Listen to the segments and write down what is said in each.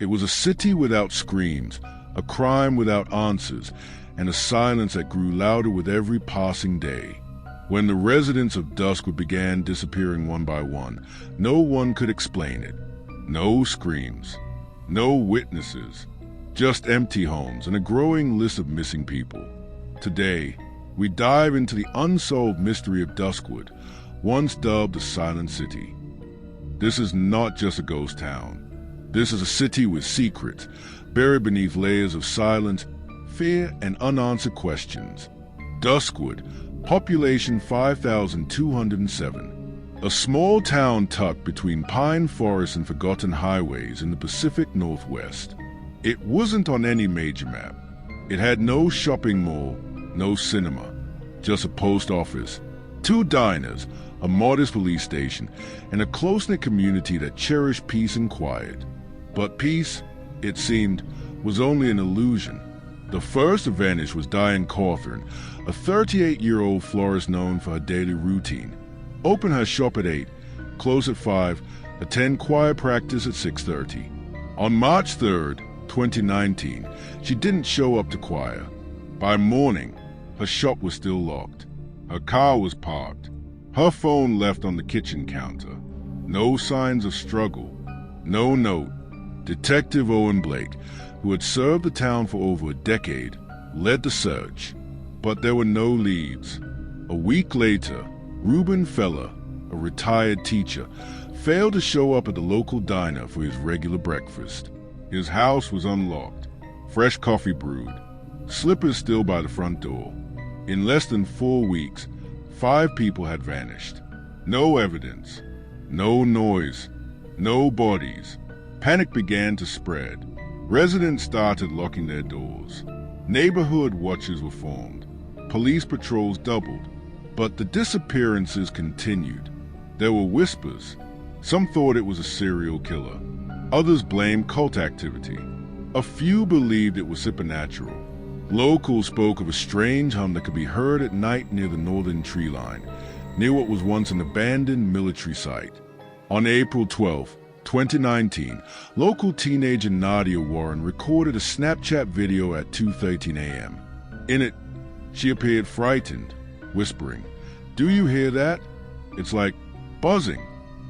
It was a city without screams, a crime without answers, and a silence that grew louder with every passing day. When the residents of Duskwood began disappearing one by one, no one could explain it. No screams, no witnesses, just empty homes and a growing list of missing people. Today, we dive into the unsolved mystery of Duskwood, once dubbed the Silent City. This is not just a ghost town. This is a city with secrets, buried beneath layers of silence, fear, and unanswered questions. Duskwood, population 5,207. A small town tucked between pine forests and forgotten highways in the Pacific Northwest. It wasn't on any major map. It had no shopping mall, no cinema, just a post office, 2 diners, a modest police station, and a close-knit community that cherished peace and quiet. But peace, it seemed, was only an illusion. The first to vanish was Diane Cawthorn, a 38-year-old florist known for her daily routine. Open her shop at 8, close at 5, attend choir practice at 6:30. On March 3rd, 2019, she didn't show up to choir. By morning, her shop was still locked. Her car was parked. Her phone left on the kitchen counter. No signs of struggle. No note. Detective Owen Blake, who had served the town for over a decade, led the search. But there were no leads. A week later, Reuben Feller, a retired teacher, failed to show up at the local diner for his regular breakfast. His house was unlocked, fresh coffee brewed, slippers still by the front door. In less than 4 weeks, 5 people had vanished. No evidence, no noise, no bodies. Panic began to spread. Residents started locking their doors. Neighborhood watches were formed. Police patrols doubled. But the disappearances continued. There were whispers. Some thought it was a serial killer. Others blamed cult activity. A few believed it was supernatural. Locals spoke of a strange hum that could be heard at night near the northern tree line, near what was once an abandoned military site. On April 12, 2019, local teenager Nadia Warren recorded a Snapchat video at 2:13 a.m. In it, she appeared frightened, whispering, "Do you hear that? It's like buzzing."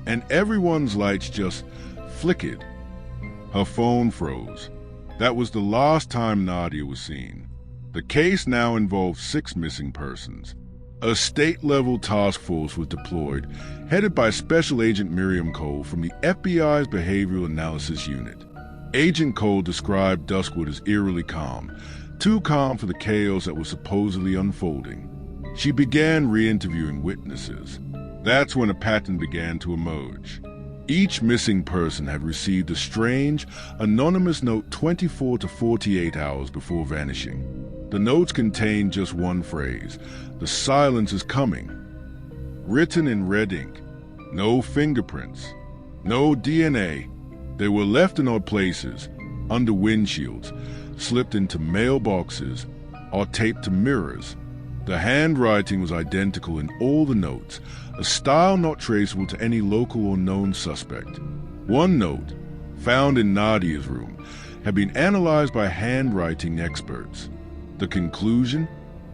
And everyone's lights just flickered. Her phone froze. That was the last time Nadia was seen. The case now involves 6 missing persons. A state-level task force was deployed, headed by Special Agent Miriam Cole from the FBI's Behavioral Analysis Unit. Agent Cole described Duskwood as eerily calm, too calm for the chaos that was supposedly unfolding. She began re-interviewing witnesses. That's when a pattern began to emerge. Each missing person had received a strange, anonymous note 24 to 48 hours before vanishing. The notes contained just one phrase: "The silence is coming." Written in red ink. No fingerprints. No DNA. They were left in odd places, under windshields, slipped into mailboxes, or taped to mirrors. The handwriting was identical in all the notes, a style not traceable to any local or known suspect. One note, found in Nadia's room, had been analyzed by handwriting experts. The conclusion?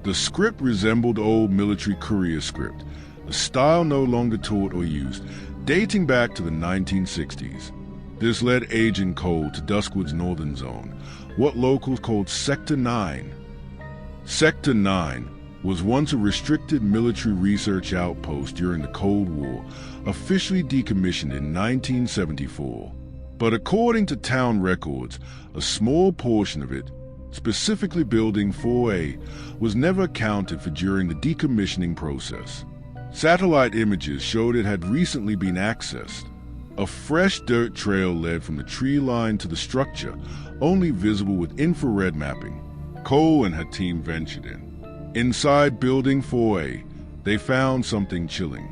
The script resembled old military courier script, a style no longer taught or used, dating back to the 1960s. This led Agent Cole to Duskwood's northern zone, what locals called Sector 9. Sector 9 was once a restricted military research outpost during the Cold War, officially decommissioned in 1974. But according to town records, a small portion of it, specifically Building 4A, was never accounted for during the decommissioning process. Satellite images showed it had recently been accessed. A fresh dirt trail led from the tree line to the structure, only visible with infrared mapping. Cole and her team ventured in. Inside Building 4A, they found something chilling.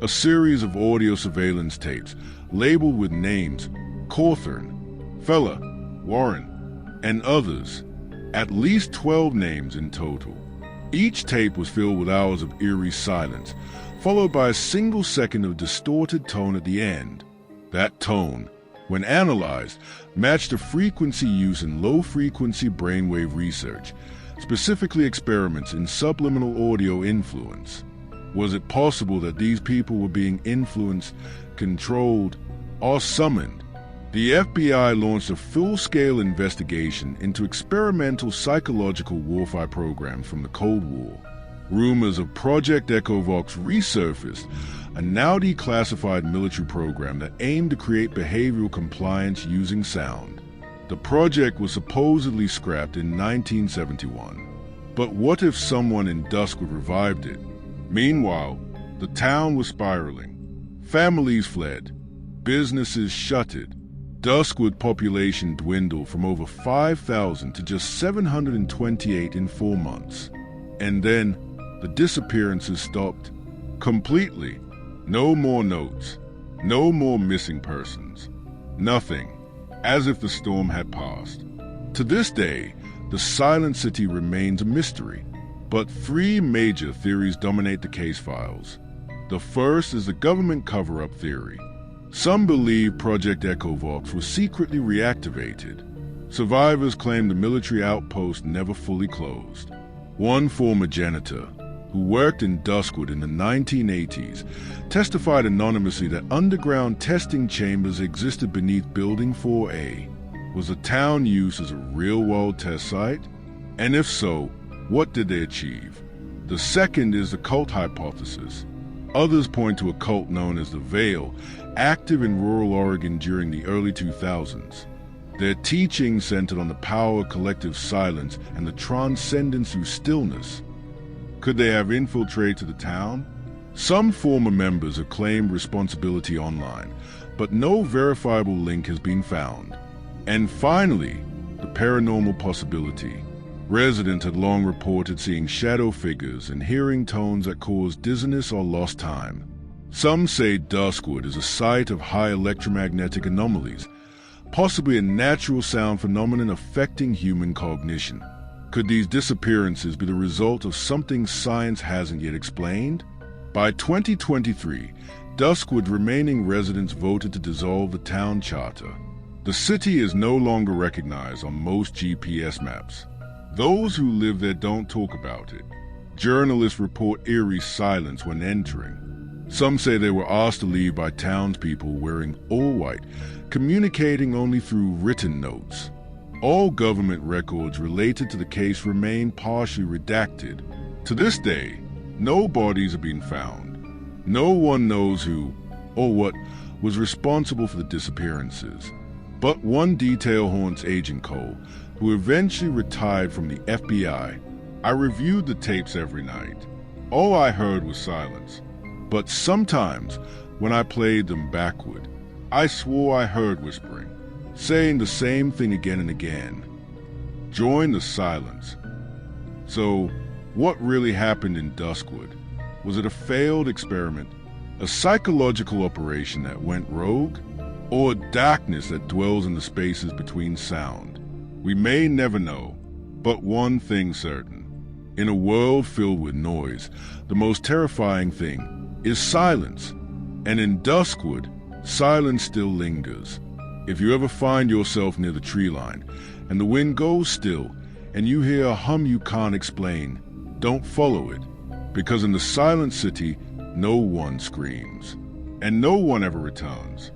A series of audio surveillance tapes, labeled with names: Cawthorn, Feller, Warren, and others. At least 12 names in total. Each tape was filled with hours of eerie silence, followed by a single second of distorted tone at the end. That tone, when analyzed, matched the frequency used in low-frequency brainwave research, specifically experiments in subliminal audio influence. Was it possible that these people were being influenced, controlled, or summoned? The FBI launched a full-scale investigation into experimental psychological warfare programs from the Cold War. Rumors of Project Echovox resurfaced, a now declassified military program that aimed to create behavioral compliance using sound. The project was supposedly scrapped in 1971. But what if someone in Duskwood revived it? Meanwhile, the town was spiraling. Families fled. Businesses shuttered. Duskwood population dwindled from over 5,000 to just 728 in 4 months. And then, the disappearances stopped completely. No more notes. No more missing persons. Nothing. As if the storm had passed. To this day, the Silent City remains a mystery. But 3 major theories dominate the case files. The first is the government cover-up theory. Some believe Project Echovox was secretly reactivated. Survivors claim the military outpost never fully closed. One former janitor, who worked in Duskwood in the 1980s, testified anonymously that underground testing chambers existed beneath Building 4A. Was the town used as a real-world test site? And if so, what did they achieve? The second is the cult hypothesis. Others point to a cult known as the Veil, active in rural Oregon during the early 2000s. Their teachings centered on the power of collective silence and the transcendence through stillness. Could they have infiltrated the town? Some former members have claimed responsibility online, but no verifiable link has been found. And finally, the paranormal possibility. Residents had long reported seeing shadow figures and hearing tones that caused dizziness or lost time. Some say Duskwood is a site of high electromagnetic anomalies, possibly a natural sound phenomenon affecting human cognition. Could these disappearances be the result of something science hasn't yet explained? By 2023, Duskwood remaining residents voted to dissolve the town charter. The city is no longer recognized on most GPS maps. Those who live there don't talk about it. Journalists report eerie silence when entering. Some say they were asked to leave by townspeople wearing all white, communicating only through written notes. All government records related to the case remain partially redacted. To this day, no bodies have been found. No one knows who or what was responsible for the disappearances. But one detail haunts Agent Cole, who eventually retired from the FBI. I reviewed the tapes every night. All I heard was silence. But sometimes, when I played them backward, I swore I heard whispering, saying the same thing again and again. Join the silence. So, what really happened in Duskwood? Was it a failed experiment, a psychological operation that went rogue, or darkness that dwells in the spaces between sound? We may never know, but one thing certain. In a world filled with noise, the most terrifying thing is silence. And in Duskwood, silence still lingers. If you ever find yourself near the tree line, and the wind goes still, and you hear a hum you can't explain, don't follow it. Because in the Silent City, no one screams. And no one ever returns.